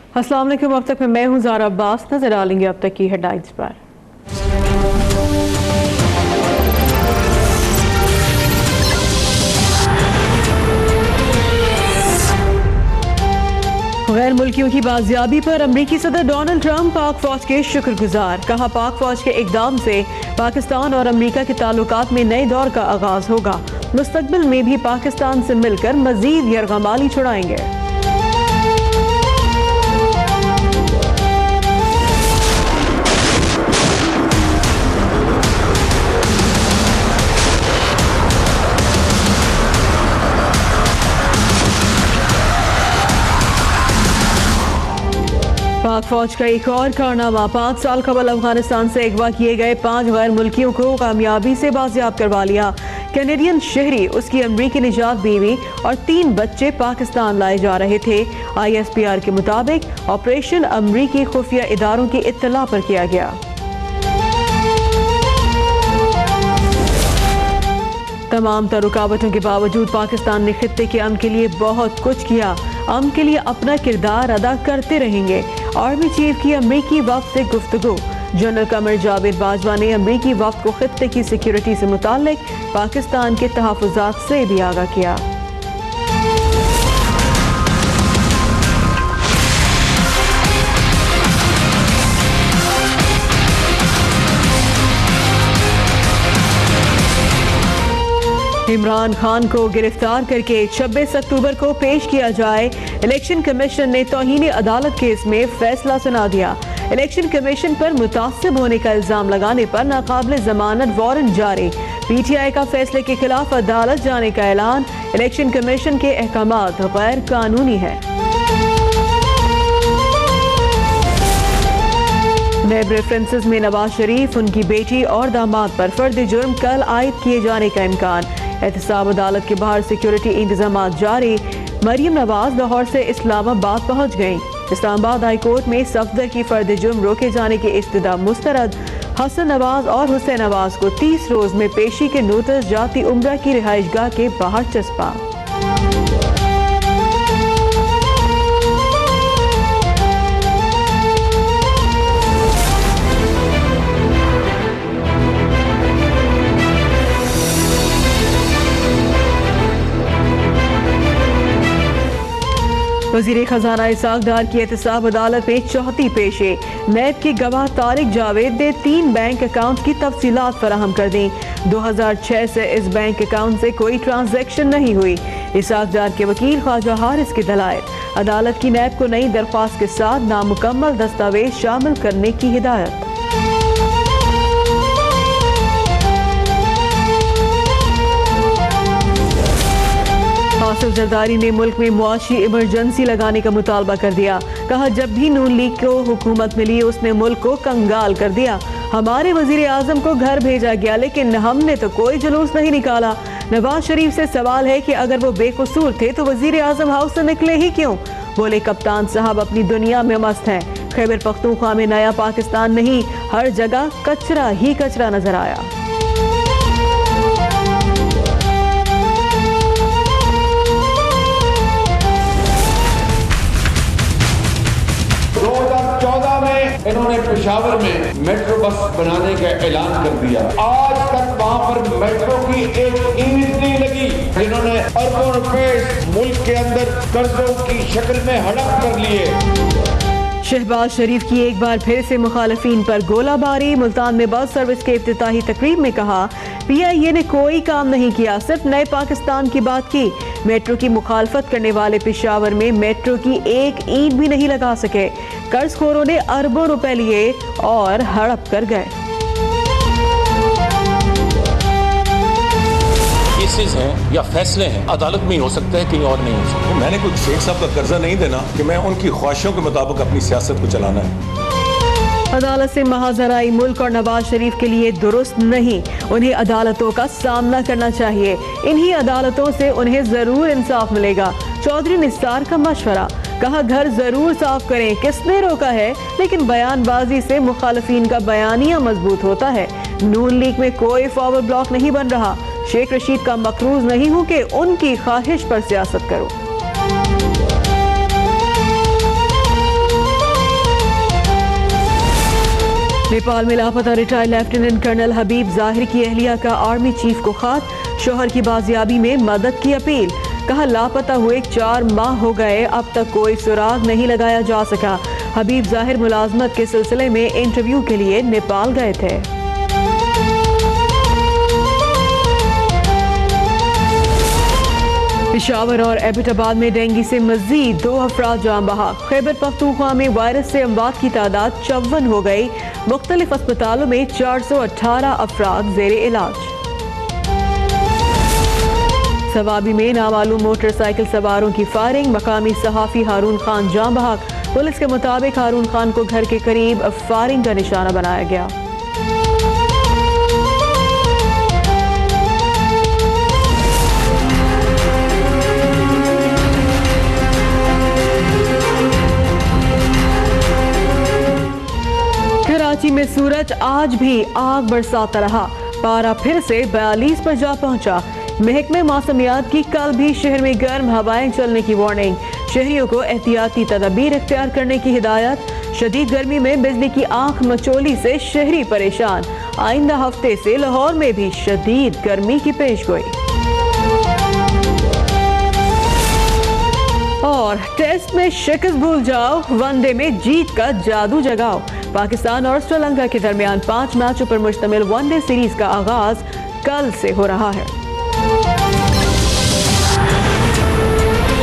अस्सलाम वालेकुम। अब तक मैं हूं ज़ारा अब्बास। नजर डालेंगे अब तक की हेडलाइंस पर। गैर मुल्कियों की बाजियाबी पर अमरीकी सदर डोनाल्ड ट्रंप पाक फौज के शुक्रगुजार। कहा पाक फौज के इकदाम से पाकिस्तान और अमरीका के ताल्लुकात में नए दौर का आगाज होगा। मुस्तकबिल में भी पाकिस्तान से मिलकर मजीद यरगमाली छुड़ाएंगे। पाक फौज का एक और कारनामा। 5 साल कबल अफगानिस्तान से अगवा किए गए 5 गैर मुल्कियों को कामयाबी से बाजियाब करवा लिया। कैनेडियन शहरी, उसकी अमरीकी निजात बीवी और 3 बच्चे पाकिस्तान लाए जा रहे थे। ISPR के मुताबिक ऑपरेशन अमरीकी खुफिया इदारों की इत्तला पर किया गया। तमाम तर रुकावटों के बावजूद पाकिस्तान ने खित्ते के अमन के लिए बहुत कुछ किया। अमन के लिए अपना किरदार अदा करते रहेंगे। आर्मी चीफ की अमरीकी वफ्द से गुफ्तगू। जनरल कमर जावेद बाजवा ने अमरीकी वफ्द को खित्ते की सिक्योरिटी से मुताल्लिक पाकिस्तान के तहफ़्फ़ुज़ात से भी आगाह किया। इमरान खान को गिरफ्तार करके 26 अक्टूबर को पेश किया जाए। इलेक्शन कमीशन ने तौहीन अदालत केस में फैसला सुना दिया। इलेक्शन कमीशन पर मुतासिब होने का इल्जाम लगाने पर नाकाबिल जमानत वारंट जारी। PTI का फैसले के खिलाफ अदालत जाने का ऐलान। इलेक्शन कमीशन के अहकामात गैर कानूनी है। नैब रेफरेंसेस में नवाज शरीफ, उनकी बेटी और दामाद पर फर्द जुर्म कल आयद किए जाने का इम्कान। एहतसाब अदालत के बाहर सिक्योरिटी इंतजाम जारी। मरियम नवाज लाहौर से इस्लामाबाद पहुंच गईं। इस्लामाबाद हाई कोर्ट में सफदर की फर्द जुर्म रोके जाने की इस्तदा मुस्तरद। हसन नवाज और हुसैन नवाज को 30 रोज में पेशी के नोटिस जाती उम्रा की रिहाइशगाह के बाहर चस्पा। वज़ीर खजाना इसाक डार की एहतसाब अदालत में चौथी पेशे। नैब के गवाह तारिक जावेद ने 3 बैंक अकाउंट की तफसीलात फराहम कर दी। 2006 से इस बैंक अकाउंट से कोई ट्रांजैक्शन नहीं हुई। इसाक डार के वकील ख्वाजा हारिस की दलाइल। अदालत की नैब को नई दरख्वास्त के साथ नामुकम्मल दस्तावेज शामिल करने की हिदायत। आसिफ जरदारी ने मुल्क में मुआशी इमरजेंसी लगाने का मुतालबा कर दिया। कहा जब भी नून लीग को हुकूमत मिली उसने मुल्क को कंगाल कर दिया। हमारे वजीर आजम को घर भेजा गया लेकिन हमने तो कोई जुलूस नहीं निकाला। नवाज शरीफ से सवाल है कि अगर वो बेकसूर थे तो वजीर आजम हाउस से निकले ही क्यों? बोले कप्तान साहब अपनी दुनिया में मस्त हैं। खैबर पख्तूनख्वा में नया पाकिस्तान नहीं, हर जगह कचरा ही कचरा नजर आया। 2014 में इन्होंने पेशावर में मेट्रो बस बनाने का ऐलान कर दिया। आज तक वहाँ पर मेट्रो की एक ईंट नहीं लगी। इन्होंने अरबों रुपए मुल्क के अंदर कर्जों की शक्ल में हड़प कर लिए। शहबाज शरीफ की एक बार फिर से मुखालिफिन पर गोलाबारी। मुल्तान में बस सर्विस के इफ्तिताही तकरीब में कहा PIA ने कोई काम नहीं किया, सिर्फ नए पाकिस्तान की बात की। मेट्रो की मुखालफत करने वाले पेशावर में मेट्रो की एक ईंट भी नहीं लगा सके। कर्जखोरों ने अरबों रुपए लिए और हड़प कर गए। केसेस हैं या फैसले हैं अदालत में ही हो सकता है, कहीं और नहीं हो सकता। मैंने कुछ शेख साहब का कर्जा नहीं देना कि मैं उनकी ख्वाहिशों के मुताबिक अपनी सियासत को चलाना है। अदालत से महाजराई मुल्क और नवाज शरीफ के लिए दुरुस्त नहीं। उन्हें अदालतों का सामना करना चाहिए। इन्हीं अदालतों से उन्हें जरूर इंसाफ मिलेगा। चौधरी निसार का मशवरा। कहा घर जरूर साफ करें, किसने रोका है, लेकिन बयानबाजी से मुखालिफिन का बयानिया मजबूत होता है। नून लीग में कोई फॉरवर्ड ब्लॉक नहीं बन रहा। शेख रशीद का मकरूज नहीं हूं कि उनकी ख्वाहिश पर सियासत करो। नेपाल में लापता रिटायर्ड लेफ्टिनेंट कर्नल हबीब जाहिर की अहलिया का आर्मी चीफ को खत, शोहर की बाजियाबी में मदद की अपील। कहा लापता हुए 4 माह हो गए, अब तक कोई सुराग नहीं लगाया जा सका। हबीब जाहिर मुलाजमत के सिलसिले में इंटरव्यू के लिए नेपाल गए थे। पेशावर और एबटाबाद में डेंगू से मजीद 2 अफराद जान बहक। खैबर पख्तूनख्वा में वायरस से अमवात की तादाद 54 हो गई। मुख्तलिफ अस्पतालों में 418 अफराद जेर इलाज। सवाबी में नामालूम मोटरसाइकिल सवारों की फायरिंग, मकामी सहाफी हारून खान जान बहक। पुलिस के मुताबिक हारून खान को घर के करीब फायरिंग का निशाना बनाया गया। कराची में सूरज आज भी आग बरसाता रहा, पारा फिर से 42 पर जा पहुंचा। महकमे मौसमियात की कल भी शहर में गर्म हवाएं चलने की वार्निंग, शहरियों को एहतियाती तदबीर इख्तियार करने की हिदायत। शदीद गर्मी में बिजली की आंख मचोली से शहरी परेशान, आइंदा हफ्ते से लाहौर में भी शदीद गर्मी की पेशगोई। और टेस्ट में शिकस्त भूल जाओ, वनडे में जीत का जादू जगाओ। पाकिस्तान और श्रीलंका के दरमियान 5 मैचों पर मुश्तमिल वनडे सीरीज का आगाज कल से हो रहा है।